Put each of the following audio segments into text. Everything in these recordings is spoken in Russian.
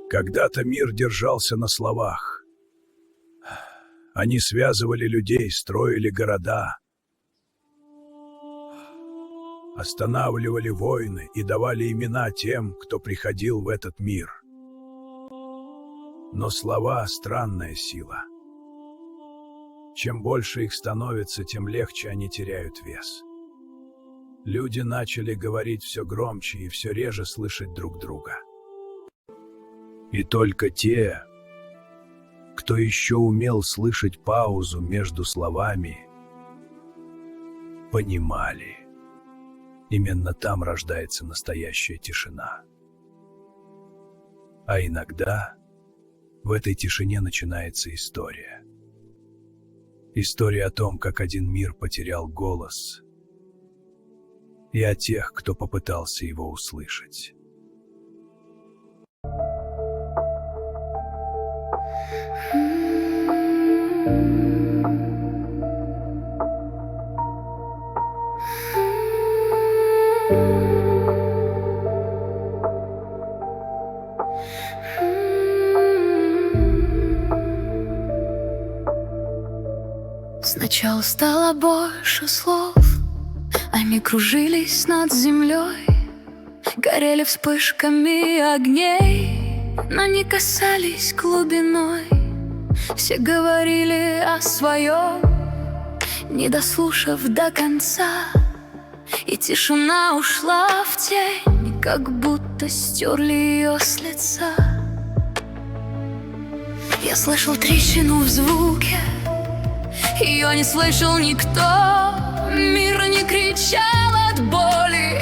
Когда-то мир держался на словах. Они связывали людей, строили города, останавливали войны и давали имена тем, кто приходил в этот мир. Но слова — странная сила. Чем больше их становится, тем легче они теряют вес. Люди начали говорить все громче и все реже слышать друг друга. И только те, кто еще умел слышать паузу между словами, понимали. Именно там рождается настоящая тишина. А иногда в этой тишине начинается история. История о том, как один мир потерял голос, и о тех, кто попытался его услышать. Сначала стало больше слов, они кружились над землей, горели вспышками огней, но не касались глубиной. Все говорили о своем, не дослушав до конца, и тишина ушла в тень, как будто стерли ее с лица. Я слышал трещину в звуке, ее не слышал никто. Мир не кричал от боли,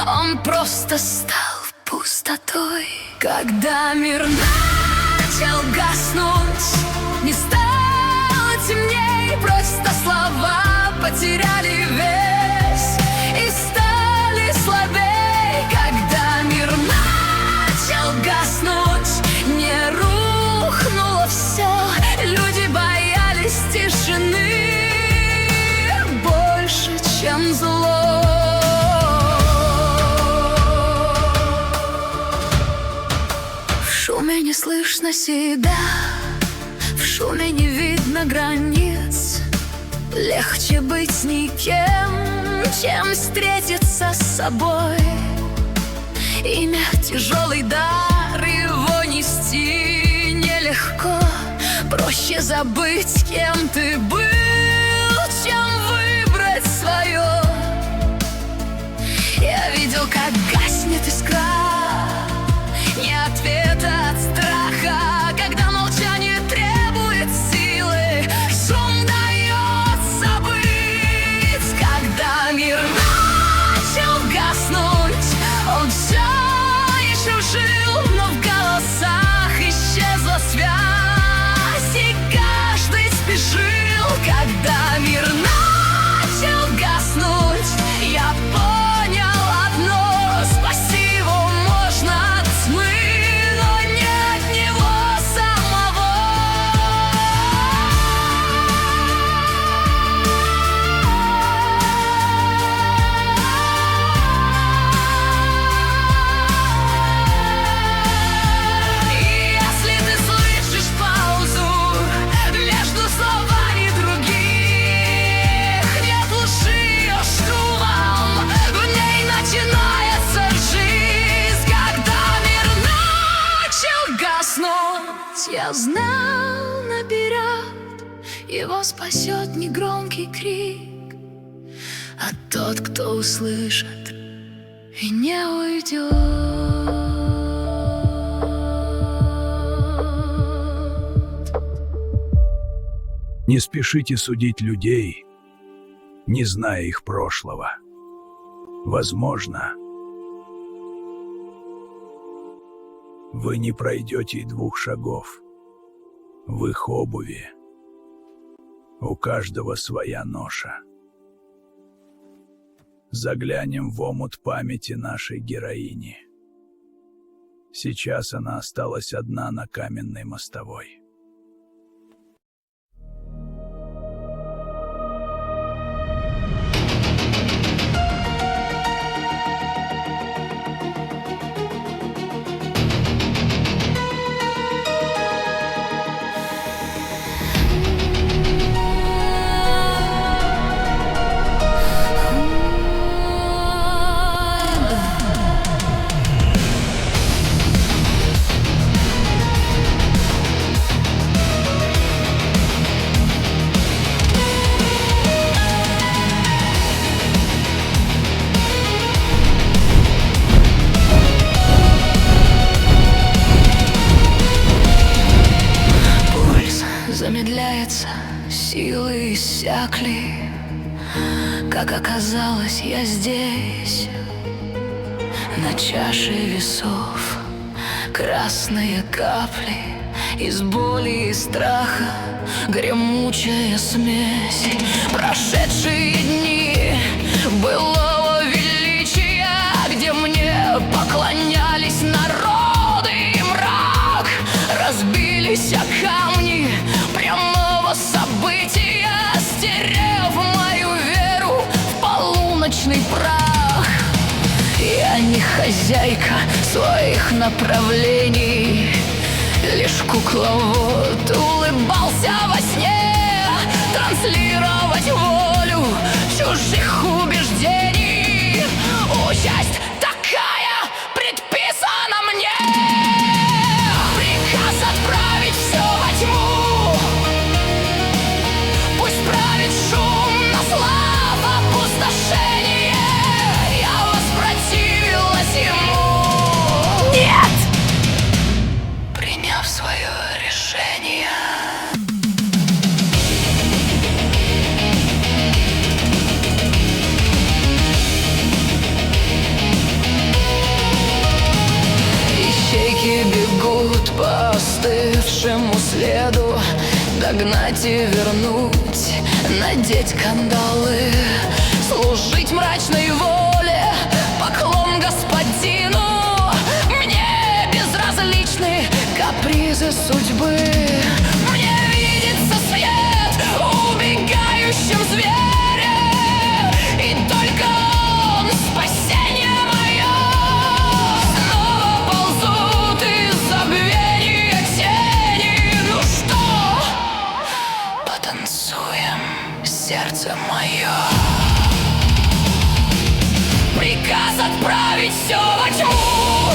он просто стал пустотой. Когда мир начал гаснуть, не стало темней, просто слова потеряли вес и стали слабей. Когда мир начал гаснуть, не рухнуло все, люди боялись тишины больше, чем зло. В шуме не слышно себя, в шуме не видно границ. Легче быть с никем, чем встретиться с собой. Имя — тяжелый дар, его нести нелегко. Проще забыть, кем ты был, чем выбрать свое. Я видел, как гаснет искра, не ответа от страха, когда молчание требует силы, шум дает забыть. Когда мир начал гаснуть, он все еще жил, но в голосах исчезла связь, и каждый спешил. Когда мир начал гаснуть, я понял одно: спасти его можно от тьмы, но не от него самого. И если ты слышишь паузу между словами других, не глуши ее шумом, в ней начинается жизнь. Когда мир начал гаснуть, я знал наперед, его спасет негромкий крик, а тот, кто услышит и не уйдет. Не спешите судить людей, не зная их прошлого. Возможно, вы не пройдете и 2 шагов. В их обуви у каждого своя ноша. Заглянем в омут памяти нашей героини. Сейчас она осталась одна на каменной мостовой. кажется, силы иссякли. Как оказалось, я здесь. На чаше весов красные капли. Из боли и страха гремучая смесь. Прошедшие дни былого величия, где мне поклонялись народы и мрак, разбились о камни прямого события, стерев мою веру в полуночный прах. Я не хозяйка своих направлений, лишь кукловод улыбался во сне. Транслировать волю чужих убеждений, участь такая предписана мне. Приказ отправить все во тьму, пусть правит шум на славу опустошение. Я воспротивилась ему. Нет! Приняв свое решение. Ищейки бегут по остывшему следу, догнать и вернуть, надеть кандалы, служить мрачной воле, поклон господину. Мне безразличны капризы судьбы. Мне видится свет убегающим зверем, и только он спасение мое. Снова ползут из забвения тени. Ну что, потанцуем, сердце мое. Приказ отправить все во тьму,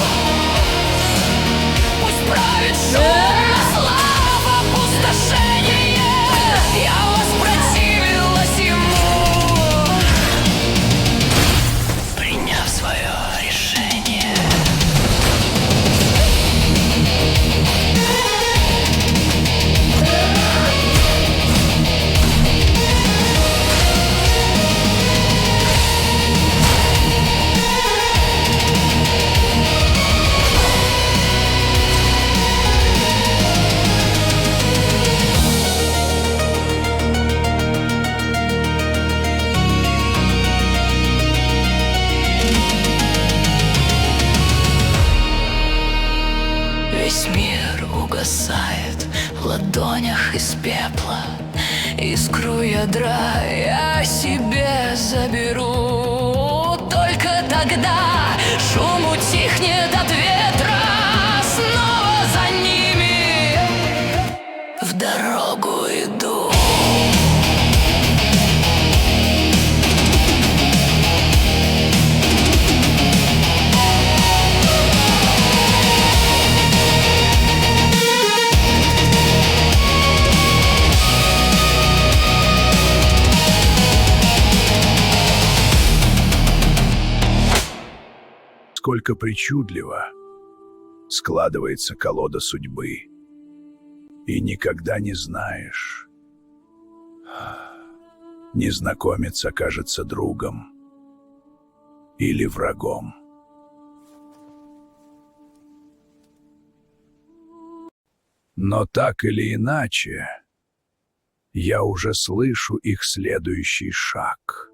пусть правит шум на славу опустошение. Я воспротивилась ему, приняв свое решение. Весь мир угасает в ладонях из пепла. Искру ядра я себе заберу. Только тогда шум утихнет от ветра. Снова за ними в дорогу иду. Сколько причудливо складывается колода судьбы, и никогда не знаешь, незнакомец окажется другом или врагом. Но так или иначе, я уже слышу их следующий шаг.